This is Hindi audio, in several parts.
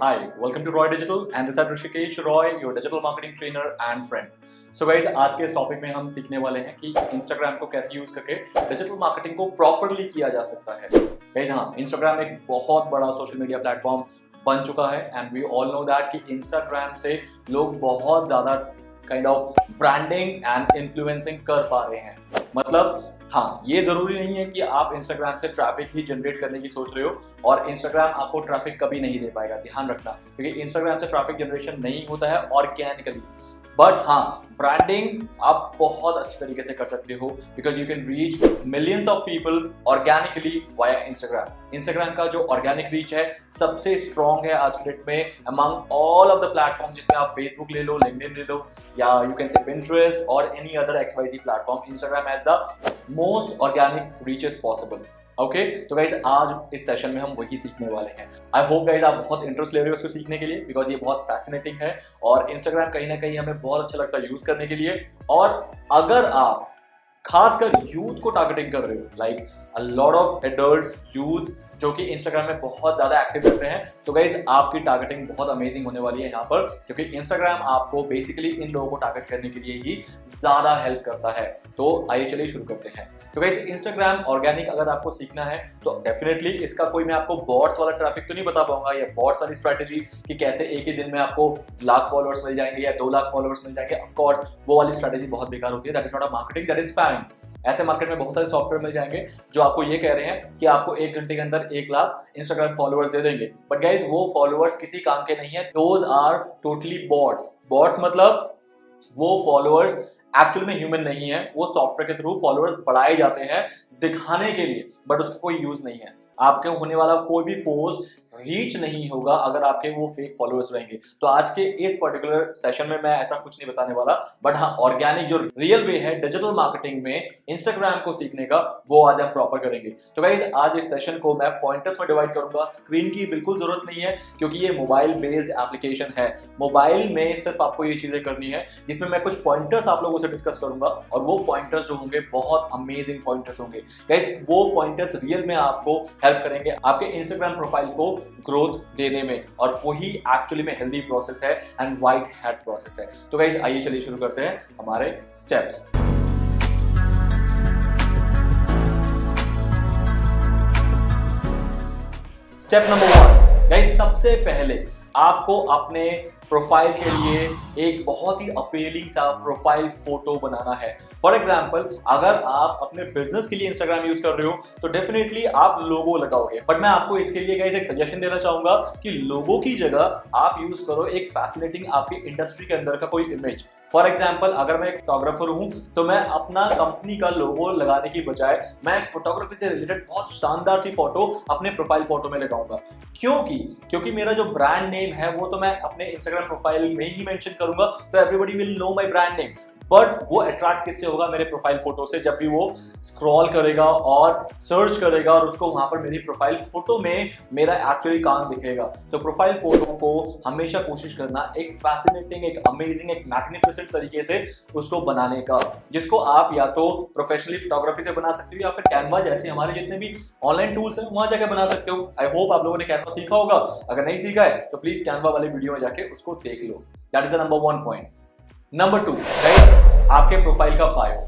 hi, welcome to Roy Digital and this is Rishikesh Roy, your digital marketing trainer and friend. So guys, आज के इस टॉपिक में हम सीखने वाले हैं कि Instagram को कैसे यूज करके डिजिटल मार्केटिंग को प्रॉपरली किया जा सकता है। गाइस हाँ, Instagram एक बहुत बड़ा सोशल मीडिया प्लेटफॉर्म बन चुका है and we all know that कि Instagram से लोग बहुत ज्यादा kind of branding and influencing कर पा रहे हैं। मतलब हाँ, ये जरूरी नहीं है कि आप Instagram से ट्रैफिक ही जनरेट करने की सोच रहे हो और Instagram आपको ट्रैफिक कभी नहीं दे पाएगा, ध्यान रखना, क्योंकि Instagram से ट्रैफिक जनरेशन नहीं होता है ऑर्गेनिकली। बट हाँ, ब्रांडिंग आप बहुत अच्छी तरीके से कर सकते हो because you can reach millions of people organically via Instagram। Instagram का जो ऑर्गेनिक रीच है सबसे स्ट्रॉन्ग है आज के डेट में among all of the platform, जिसमें आप फेसबुक ले लो, लिंक्डइन ले लो, या यू कैन से Pinterest और any other XYZ platform. Instagram has the most organic reaches possible. Okay, तो गाइज आज इस सेशन में हम वही सीखने वाले हैं। आई होप गाइज आप बहुत इंटरेस्ट ले रहे हो इसको सीखने के लिए बिकॉज ये बहुत फैसिनेटिंग है और Instagram कहीं ना कहीं हमें बहुत अच्छा लगता है यूज करने के लिए। और अगर आप खासकर यूथ को टारगेटिंग कर रहे हो, like a lot of adults, youth जो कि Instagram में बहुत ज्यादा एक्टिव रहते हैं, तो गाइज आपकी टारगेटिंग बहुत अमेजिंग होने वाली है यहाँ पर, क्योंकि Instagram आपको बेसिकली इन लोगों को टारगेट करने के लिए ही ज्यादा हेल्प करता है। तो आइए चलिए शुरू करते हैं। तो गाइज Instagram ऑर्गेनिक अगर आपको सीखना है तो डेफिनेटली इसका कोई मैं आपको बॉट्स वाला ट्रैफिक तो नहीं बता पाऊंगा या बॉट्स वाली स्ट्रैटेजी कि कैसे एक ही दिन में आपको लाख फॉलोअर्स मिल जाएंगे या 2 लाख फॉलोअर्स मिल जाएंगे। ऑफ कोर्स वो वाली स्ट्रैटेजी बहुत बेकार होती है, that is not a marketing, that is spamming. ऐसे मार्केट में बहुत सारे सॉफ्टवेयर मिल जाएंगे जो आपको ये कह रहे हैं कि आपको 1 घंटे के अंदर 1 लाख Instagram फॉलोअर्स दे देंगे, बट गाइज वो फॉलोअर्स किसी काम के नहीं है, those are totally bots. Bots मतलब वो फॉलोअर्स एक्चुअल में ह्यूमन नहीं है, वो सॉफ्टवेयर के थ्रू फॉलोअर्स बढ़ाए जाते हैं दिखाने के लिए, बट उसका कोई यूज नहीं है। आपके होने वाला कोई भी पोस्ट रीच नहीं होगा अगर आपके वो फेक फॉलोअर्स रहेंगे। तो आज के इस पर्टिकुलर सेशन में मैं ऐसा कुछ नहीं बताने वाला, बट हाँ, ऑर्गेनिक जो रियल वे है डिजिटल मार्केटिंग में Instagram को सीखने का, वो आज हम प्रॉपर करेंगे। तो गाइज आज इस सेशन को मैं पॉइंटर्स में डिवाइड करूंगा। स्क्रीन की बिल्कुल जरूरत नहीं है क्योंकि ये मोबाइल बेस्ड एप्लीकेशन है। मोबाइल में सिर्फ आपको ये चीजें करनी है, जिसमें मैं कुछ पॉइंटर्स आप लोगों से डिस्कस करूंगा और वो पॉइंटर्स जो होंगे बहुत अमेजिंग पॉइंटर्स होंगे। गाइज वो पॉइंटर्स रियल में आपको हेल्प करेंगे आपके Instagram प्रोफाइल को ग्रोथ देने में, और वही एक्चुअली में हेल्दी प्रोसेस है एंड व्हाइट हैट प्रोसेस है। तो गाइस आइए चलिए शुरू करते हैं हमारे स्टेप्स। स्टेप नंबर 1 गाइस, सबसे पहले आपको अपने प्रोफाइल के लिए एक बहुत ही अपीलिंग सा प्रोफाइल फोटो बनाना है। फॉर एग्जाम्पल, अगर आप अपने बिजनेस के लिए Instagram यूज कर रहे हो तो डेफिनेटली आप लोगो लगाओगे, बट मैं आपको इसके लिए गाइस एक सजेशन देना चाहूंगा कि लोगो की जगह आप यूज करो एक फैसिनेटिंग आपकी इंडस्ट्री के अंदर का कोई इमेज। फॉर एग्जाम्पल, अगर मैं एक फोटोग्राफर हूं तो मैं अपना कंपनी का लोगो लगाने की बजाय मैं एक फोटोग्राफी से रिलेटेड बहुत शानदार सी फोटो अपने प्रोफाइल फोटो में लगाऊंगा। क्योंकि मेरा जो ब्रांड नेम है वो तो मैं अपने Instagram प्रोफाइल में ही मेंशन करूंगा, तो everybody will know my brand name. But वो अट्रैक्ट किससे होगा? मेरे प्रोफाइल फोटो से। जब भी वो स्क्रॉल करेगा और सर्च करेगा और उसको वहां पर मेरी प्रोफाइल फोटो में मेरा एक्चुअली काम दिखेगा। तो प्रोफाइल फोटो को हमेशा कोशिश करना एक फैसिनेटिंग, एक अमेजिंग, एक मैग्निफिसेंट तरीके से उसको बनाने का, जिसको आप या तो प्रोफेशनली फोटोग्राफी से बना सकते हो या फिर कैनवा जैसे हमारे जितने भी ऑनलाइन टूल्स हैं वहां जाकर बना सकते हो। आई होप आप लोगों ने कैनवा सीखा होगा, अगर नहीं सीखा है तो प्लीज कैनवा वाले वीडियो में जाके उसको देख लो। That is the number 1 point. Number 2, right, आपके प्रोफाइल का बायो।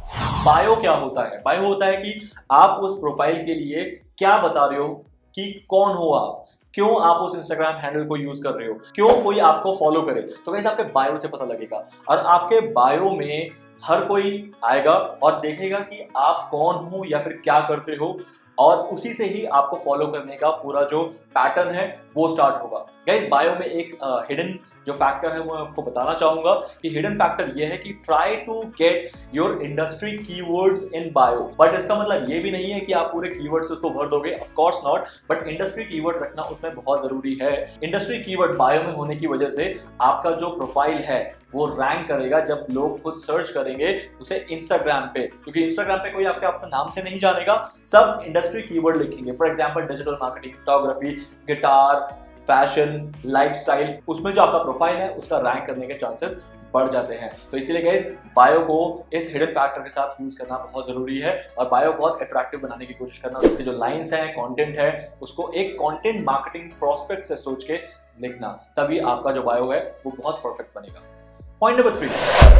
बायो क्या होता है? बायो होता है कि आप उस प्रोफाइल के लिए क्या बता रहे हो, कि कौन हो आप, क्यों आप उस Instagram हैंडल को यूज कर रहे हो, क्यों कोई आपको फॉलो करे। तो गाइस आपके बायो से पता लगेगा, और आपके बायो में हर कोई आएगा और देखेगा कि आप कौन हो या फिर क्या करते हो, और उसी से ही आपको फॉलो करने का पूरा जो पैटर्न है वो स्टार्ट होगा। गाइस बायो में एक हिडन जो फैक्टर है वो आपको बताना चाहूंगा कि हिडन फैक्टर ये है कि try to get your industry keywords in bio. But इसका मतलब ये भी नहीं है कि आप पूरे कीवर्ड्स उसको भर दोगे, of course not, but industry keyword रखना उसमें बहुत जरूरी है। इंडस्ट्री कीवर्ड बायो में होने की वजह से आपका जो प्रोफाइल है वो रैंक करेगा जब लोग खुद सर्च करेंगे उसे Instagram पे, क्योंकि Instagram पे कोई आपके अपने नाम से नहीं जानेगा, सब इंडस्ट्री कीवर्ड लिखेंगे। For example digital marketing, photography, guitar, fashion, lifestyle, उसमें जो आपका प्रोफाइल है उसका रैंक करने के चांसेस बढ़ जाते हैं। तो इसीलिए गाइस बायो को इस हिडन फैक्टर के साथ यूज करना बहुत जरूरी है और बायो बहुत अट्रैक्टिव बनाने की कोशिश करना। उसके जो लाइंस हैं, कंटेंट है, उसको एक कंटेंट मार्केटिंग प्रोस्पेक्ट से सोच के लिखना, तभी आपका जो बायो है वो बहुत परफेक्ट बनेगा। Point number 3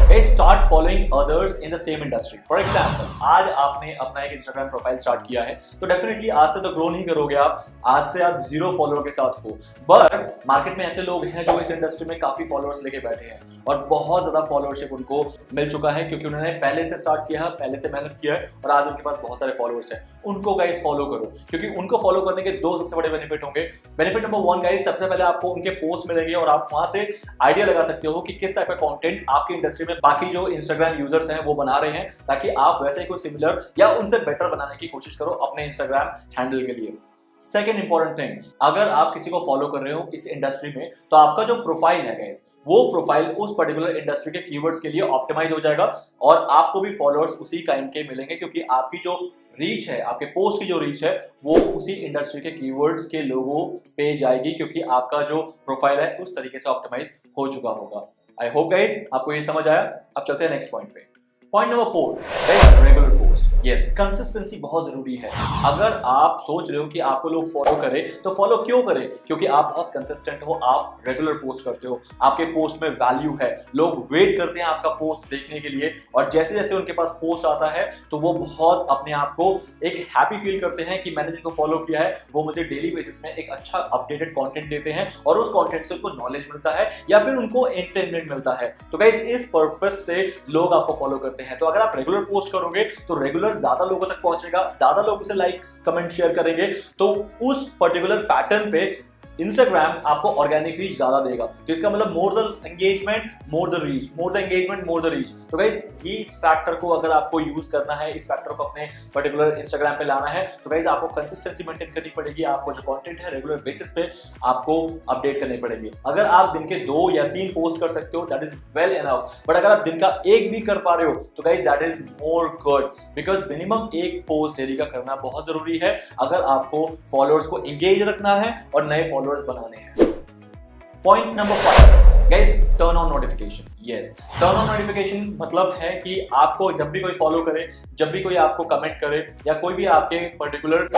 is start following others in the same industry. For example, आज आपने अपना एक इंस्टाग्राम प्रोफाइल स्टार्ट किया है तो डेफिनेटली आज से तो ग्रो नहीं करोगे आप, आज से आप 0 फॉलोअर के साथ हो, बट मार्केट में ऐसे लोग हैं जो इस इंडस्ट्री में काफी फॉलोअर्स लेके बैठे हैं और बहुत ज्यादा फॉलोअरशिप उनको मिल चुका है क्योंकि उन्होंने पहले से स्टार्ट किया है, पहले से मेहनत किया है और आज उनके पास बहुत सारे फॉलोअर्स हैं। उनको गाइस फॉलो करो क्योंकि उनको फॉलो करने के 2 सबसे बड़े बेनिफिट होंगे। बेनिफिट नंबर 1 गाइस, सबसे पहले आपको उनके पोस्ट मिलेंगे और आप वहां से आइडिया लगा सकते हो कि किस टाइप का कंटेंट आपकी इंडस्ट्री में बाकी जो इंस्टाग्राम यूजर्स हैं वो बना रहे हैं, ताकि आप वैसे ही कुछ सिमिलर या उनसे बेटर बनाने की कोशिश करो अपने इंस्टाग्राम हैंडल के लिए। सेकेंड इंपॉर्टेंट थिंग, अगर आप किसी को फॉलो कर रहे हो इस इंडस्ट्री में तो आपका जो प्रोफाइल है गाइस, वो प्रोफाइल उस पर्टिकुलर इंडस्ट्री के कीवर्ड्स के लिए ऑप्टिमाइज हो जाएगा और आपको भी फॉलोअर्स उसी काइंड के मिलेंगे क्योंकि आपकी जो रीच है, आपके पोस्ट की जो रीच है वो उसी इंडस्ट्री के कीवर्ड्स के लोगों पे जाएगी क्योंकि आपका जो प्रोफाइल है उस तरीके से ऑप्टिमाइज हो चुका होगा। आई होप गाइस आपको ये समझ आया। अब चलते हैं नेक्स्ट पॉइंट पे। Point number 4, regular post. Yes, consistency बहुत जरूरी है। अगर आप सोच रहे हो कि आपको लोग फॉलो करें तो फॉलो क्यों करें? क्योंकि आप बहुत कंसिस्टेंट हो, आप रेगुलर पोस्ट करते हो, आपके पोस्ट में वैल्यू है, लोग वेट करते हैं आपका पोस्ट देखने के लिए और जैसे जैसे उनके पास पोस्ट आता है तो वो बहुत अपने आप को एक हैप्पी फील करते हैं कि मैंने जिनको फॉलो किया है वो मुझे डेली बेसिस में एक अच्छा अपडेटेड कंटेंट देते हैं और उस कंटेंट से उनको नॉलेज मिलता है या फिर उनको एंटरटेनमेंट मिलता है। तो गाइस इस पर्पस से लोग आपको फॉलो करते हैं। तो अगर आप रेगुलर पोस्ट करोगे तो रेगुलर ज्यादा लोगों तक पहुंचेगा, ज्यादा लोग उसे लाइक्स कमेंट शेयर करेंगे तो उस पर्टिकुलर पैटर्न पे इंस्टाग्राम आपको ऑर्गेनिक रीच ज्यादा देगा। तो इसका मतलब more the engagement more the reach, more the engagement more the reach. तो गाइस ये इस फैक्टर को अगर आपको यूज करना है, इस फैक्टर को अपने पर्टिकुलर इंस्टाग्राम पे लाना है तो गाइस आपको कंसिस्टेंसी मेंटेन करनी पड़ेगी। आपको जो कंटेंट है रेगुलर बेसिस पे आपको अपडेट करनी पड़ेगी। अगर आप दिन के 2 या 3 पोस्ट कर सकते हो that is well enough, but अगर आप दिन का 1 भी कर पा रहे हो तो guys that is more good because minimum 1 post daily का करना बहुत जरूरी है अगर आपको फॉलोअर्स को एंगेज रखना है और नए फॉलोअर्स बनाने हैं। Point number 5 guys, turn on notification. Yes, turn on notification मतलब है कि आपको जब भी कोई फॉलो करे, जब भी कोई आपको कमेंट करे या कोई भी आपके पर्टिकुलर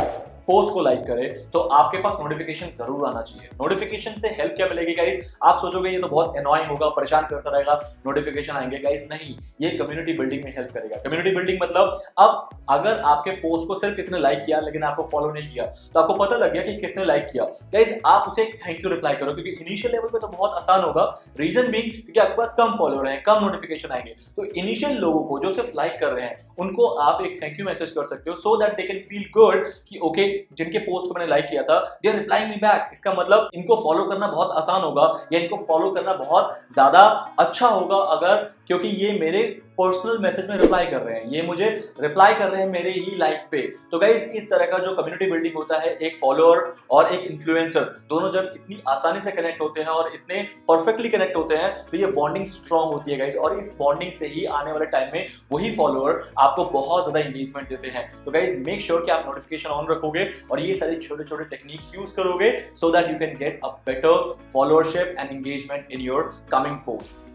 पोस्ट को लाइक करे तो आपके पास नोटिफिकेशन जरूर आना चाहिए। नोटिफिकेशन से हेल्प क्या मिलेगी गाइस? आप सोचोगे ये तो बहुत एनॉयिंग होगा, परेशान करता रहेगा, नोटिफिकेशन आएंगे। गाइस नहीं, ये कम्युनिटी बिल्डिंग में हेल्प करेगा। कम्युनिटी बिल्डिंग मतलब अब अगर आपके पोस्ट को सिर्फ किसी ने लाइक किया लेकिन आपको फॉलो नहीं किया तो आपको पता लग गया कि किसने लाइक किया, गाइस आप उसे थैंक यू रिप्लाई करो क्योंकि इनिशियल लेवल पे तो बहुत आसान होगा। रीजन बीइंग क्योंकि आपके पास कम फॉलोअर हैं, कम नोटिफिकेशन आएंगे, तो इनिशियल लोगों को जो सिर्फ लाइक कर रहे हैं उनको आप एक थैंक यू मैसेज कर सकते हो so that they can feel good कि ओके जिनके पोस्ट को मैंने लाइक किया था they are replying me back. इसका मतलब इनको फॉलो करना बहुत आसान होगा या इनको फॉलो करना बहुत ज्यादा अच्छा होगा अगर, क्योंकि ये मेरे पर्सनल मैसेज में रिप्लाई कर रहे हैं, ये मुझे रिप्लाई कर रहे हैं मेरे ही लाइक पे। तो गाइस इस तरह का जो कम्युनिटी बिल्डिंग होता है, एक फॉलोअर और एक इन्फ्लुएंसर दोनों जब इतनी आसानी से कनेक्ट होते हैं और इतने परफेक्टली कनेक्ट होते हैं तो ये बॉन्डिंग स्ट्रांग होती है गाइस और इस बॉन्डिंग से ही आने वाले टाइम में वही फॉलोअर आपको बहुत ज्यादा एंगेजमेंट देते हैं। तो गाइस मेक श्योर कि आप नोटिफिकेशन ऑन रखोगे और ये सारे छोटे छोटे टेक्निक्स यूज करोगे so that you can get a better followership and engagement in your coming posts.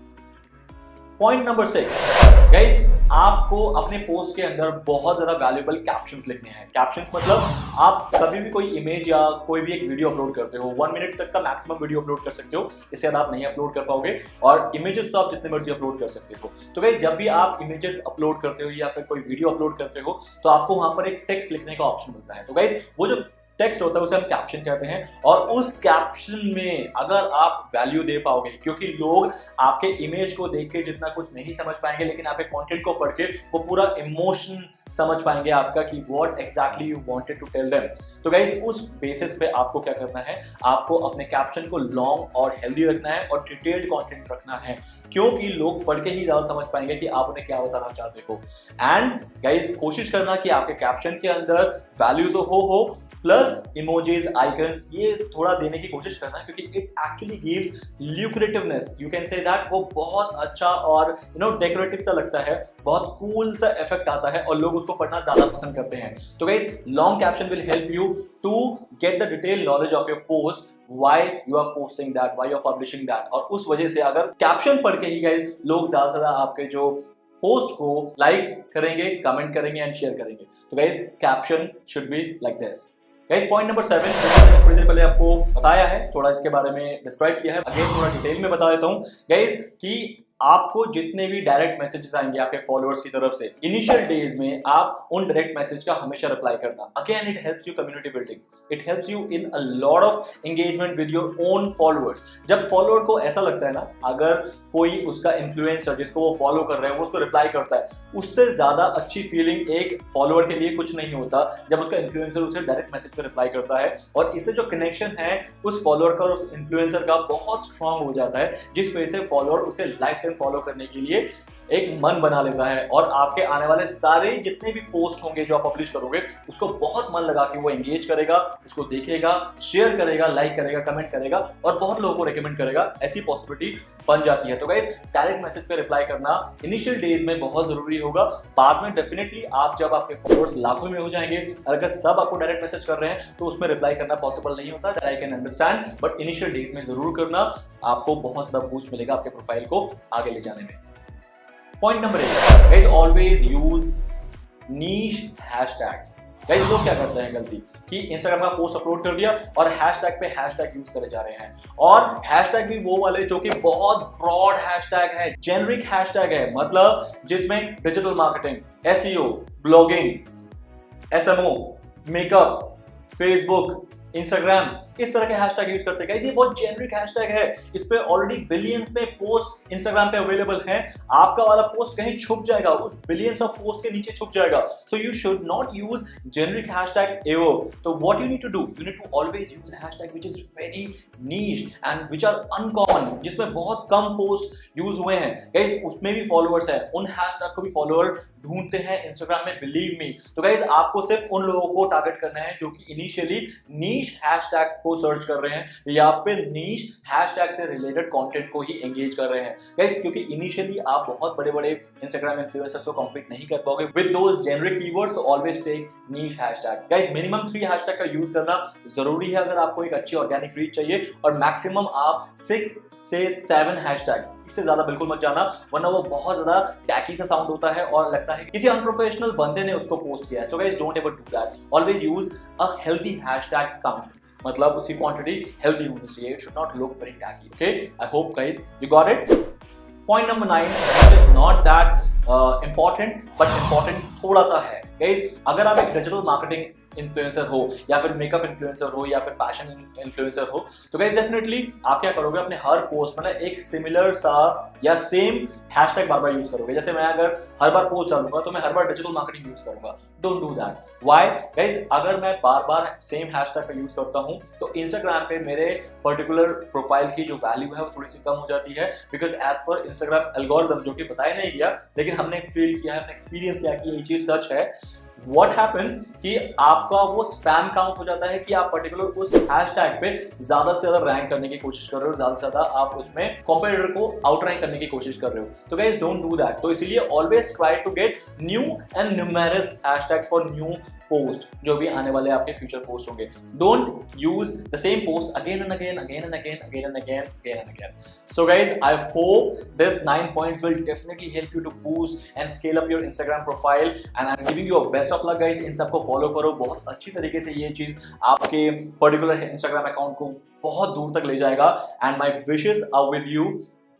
Point number 6 guys, आपको अपने पोस्ट के अंदर बहुत ज्यादा वैल्यूएबल कैप्शंस लिखने हैं। कैप्शंस मतलब आप कभी भी कोई इमेज या कोई भी एक वीडियो अपलोड करते हो, 1 मिनट तक का मैक्सिमम वीडियो अपलोड कर सकते हो, इससे ज्यादा आप नहीं अपलोड कर पाओगे और इमेजेस तो आप जितने मर्जी अपलोड कर सकते हो। तो गाइस जब भी आप इमेजेस अपलोड करते हो या फिर कोई वीडियो अपलोड करते हो तो आपको वहां पर एक टेक्स्ट लिखने का ऑप्शन मिलता है। तो गाइस वो जो टेक्स्ट होता है उसे हम कैप्शन कहते हैं और उस कैप्शन में अगर आप वैल्यू दे पाओगे, क्योंकि लोग आपके इमेज को देख के जितना कुछ नहीं समझ पाएंगे लेकिन आपके कंटेंट को पढ़ के वो पूरा इमोशन समझ पाएंगे आपका कि what exactly you wanted to tell them. तो गाइस उस बेसिस पे आपको क्या करना है, आपको अपने कैप्शन को लॉन्ग और हेल्दी रखना है और डिटेल्ड कंटेंट रखना है क्योंकि लोग पढ़ के ही ज्यादा समझ पाएंगे कि आप उन्हें क्या बताना चाहते हो। एंड गाइस कोशिश करना कि आपके कैप्शन के अंदर वैल्यू तो हो प्लस इमोजीज, आइकन्स ये थोड़ा देने की कोशिश करना क्योंकि it actually gives lucrativeness, you can say that, वो बहुत अच्छा और डेकोरेटिव सा लगता है, बहुत कूल सा इफेक्ट आता है और लोग उसको पढ़ना ज्यादा पसंद करते हैं। तो guys long caption will help you to get the detail knowledge of your post, why you are posting that, why you are publishing that। और उस वजह से अगर कैप्शन पढ़ के ही गाइस लोग ज्यादा से ज्यादा आपके जो पोस्ट को लाइक करेंगे, कमेंट करेंगे एंड शेयर करेंगे। तो guys caption should be like this. Guys point number 7 मैंने थोड़ी देर पहले आपको बताया है, थोड़ा इसके बारे में डिस्क्राइब किया है, अगेन थोड़ा डिटेल में बता देता हूं गाइस कि आपको जितने भी डायरेक्ट मैसेजेस आएंगे आपके फॉलोअर्स की तरफ से इनिशियल डेज में आप उन डायरेक्ट मैसेज का हमेशा रिप्लाई करना। Again it helps you community building, it helps you in a lot of engagement with your own followers. जब फॉलोअर को ऐसा लगता है ना, अगर कोई उसका इन्फ्लुएंसर जिसको वो फॉलो कर रहे हैं वो उसको रिप्लाई करता है, उससे ज्यादा अच्छी फीलिंग एक फॉलोअर के लिए कुछ नहीं होता जब उसका इन्फ्लुएंसर उसे डायरेक्ट मैसेज पर रिप्लाई करता है। और इससे जो कनेक्शन है उस फॉलोअर का और उस इन्फ्लुएंसर का बहुत स्ट्रांग हो जाता है, जिस वजह से फॉलोअर उसे लाइफ टाइम फॉलो करने के लिए एक मन बना लेता है और आपके आने वाले सारे जितने भी पोस्ट होंगे जो आप पब्लिश करोगे उसको बहुत मन लगा कि वो एंगेज करेगा, उसको देखेगा, शेयर करेगा, लाइक करेगा, कमेंट करेगा और बहुत लोगों को रेकमेंड करेगा। ऐसी पॉसिबिलिटी बन जाती है। तो गाइस डायरेक्ट मैसेज पे रिप्लाई करना इनिशियल डेज में बहुत जरूरी होगा। बाद में डेफिनेटली आप जब आपके फॉलोअर्स लाखों में हो जाएंगे, अगर सब आपको डायरेक्ट मैसेज कर रहे हैं तो उसमें रिप्लाई करना पॉसिबल नहीं होता, I can understand, but initial days में जरूर करना, आपको बहुत ज्यादा बूस्ट मिलेगा आपके प्रोफाइल को आगे ले जाने में। Point number 8 guys, always use niche hashtags. Guys लोग क्या करते हैं गलती कि इंस्टाग्राम का पोस्ट अपलोड कर दिया और हैशटैग पे हैशटैग यूज करे जा रहे हैं, और हैशटैग भी वो वाले जो कि बहुत ब्रॉड हैशटैग है, जेनरिक हैशटैग है, मतलब जिसमें digital marketing, SEO, blogging, SMO, makeup, Facebook, Instagram, इस तरह के हैशटैग यूज करते हैं। ये बहुत जेनरिक हैशटैग है, इस पे ऑलरेडी बिलियंस में पोस्ट इंस्टाग्राम पे अवेलेबल हैं। आपका वाला पोस्ट कहीं छुप जाएगा, उस बिलियंस ऑफ पोस्ट के नीचे छुप जाएगा। So you should not use generic hashtag ever. तो what you need to do, you need to always use hashtag which is very niche and which are uncommon, जिसमें बहुत कम पोस्ट यूज हुए हैं। गाइस उसमें भी फॉलोअर्स हैं, उन हैशटैग को भी फॉलोअर ढूंढते हैं इंस्टाग्राम में, बिलीव मी। तो गाइस आपको सिर्फ उन लोगों को टारगेट करना है जो कि इनिशियली नीश हैशटैग को सर्च कर रहे हैं या फिर नीश हैशटैग से रिलेटेड कंटेंट को ही एंगेज कर रहे हैं। गाइस क्योंकि इनिशियली आप बहुत बड़े-बड़े इंस्टाग्राम इन्फ्लुएंसर्स को कॉम्पीट नहीं कर पाओगे with those generic keywords, always take niche hashtags. Guys minimum 3 hashtag का यूज करना जरूरी है अगर आपको एक अच्छी ऑर्गेनिक रीच चाहिए, और मैक्सिमम आप 6 से 7 हैशटैग, इससे ज्यादा बिल्कुल मत जाना, वरना वो बहुत ज्यादा टैकी सा साउंड होता है और लगता है किसी अनप्रोफेशनल बंदे ने उसको पोस्ट किया है। So guys don't ever do that, always use a healthy hashtags count, मतलब उसकी क्वांटिटी हेल्दी होनी चाहिए, it should not look very tacky. Okay, I hope guys you got it. Point number 9 is not that important but important थोड़ा सा है। गाइस अगर आप एक डिजिटल मार्केटिंग इन्फ्लुएंसर हो या फिर मेकअप इन्फ्लुएंसर हो या फिर फैशन इन्फ्लुएंसर हो, तो गाइस डेफिनेटली आप क्या करोगे, अपने हर पोस्ट में ना एक सिमिलर सा या सेम हैशटैग बार बार यूज करोगे। जैसे मैं अगर हर बार पोस्ट डालूंगा तो मैं हर बार डिजिटल मार्केटिंग यूज करूंगा। Don't do that. Why guys, अगर मैं बार बार सेम हैशटैग का यूज करता हूं तो इंस्टाग्राम पे मेरे पर्टिकुलर प्रोफाइल की जो वैल्यू है वो थोड़ी सी कम हो जाती है, बिकॉज एज पर इंस्टाग्राम एल्गोरिथम, जो कि बताया नहीं गया लेकिन हमने फील किया है, हमने एक्सपीरियंस किया कि ये चीज सच है। What happens कि आपका वो स्पैम काउंट हो जाता है कि आप पर्टिकुलर उस हैशटैग पे ज्यादा से ज्यादा रैंक करने की कोशिश कर रहे हो, ज्यादा से ज्यादा आप उसमें कॉम्पिटिटर को आउट रैंक करने की कोशिश कर रहे हो। तो गाइस डोंट डू दैट। तो इसीलिए always try to get new and numerous hashtags for new post, जो भी आने वाले आपके फ्यूचर पोस्ट होंगे। Don't use the same post again and again, again and again, again and again, again and again. So guys, I hope this 9 points will definitely help you to boost and scale up your Instagram profile, and I'm giving you a best of luck guys। इन सबको फॉलो करो, बहुत अच्छी तरीके से ये चीज आपके पर्टिकुलर Instagram अकाउंट को बहुत दूर तक ले जाएगा। And my wishes are with you,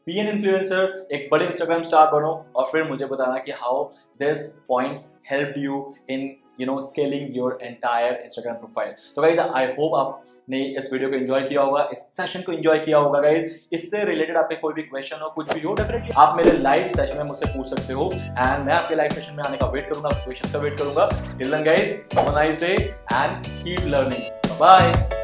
be an influencer, एक बड़े इंस्टाग्राम स्टार बनो, और फिर मुझे बताना कि how this points help you in scaling your entire Instagram profile. तो गाइज आई होप आपने इस वीडियो को एंजॉय किया होगा, इस सेशन को एंजॉय किया होगा। गाइज इससे रिलेटेड आपके कोई भी क्वेश्चन हो, कुछ भी हो, डेफिनेटली आप मेरे लाइव सेशन में मुझसे पूछ सकते हो, एंड मैं आपके लाइव सेशन में आने का वेट करूंगा, क्वेश्चन का वेट करूंगा। Till then guys, have a nice day and keep learning. Bye.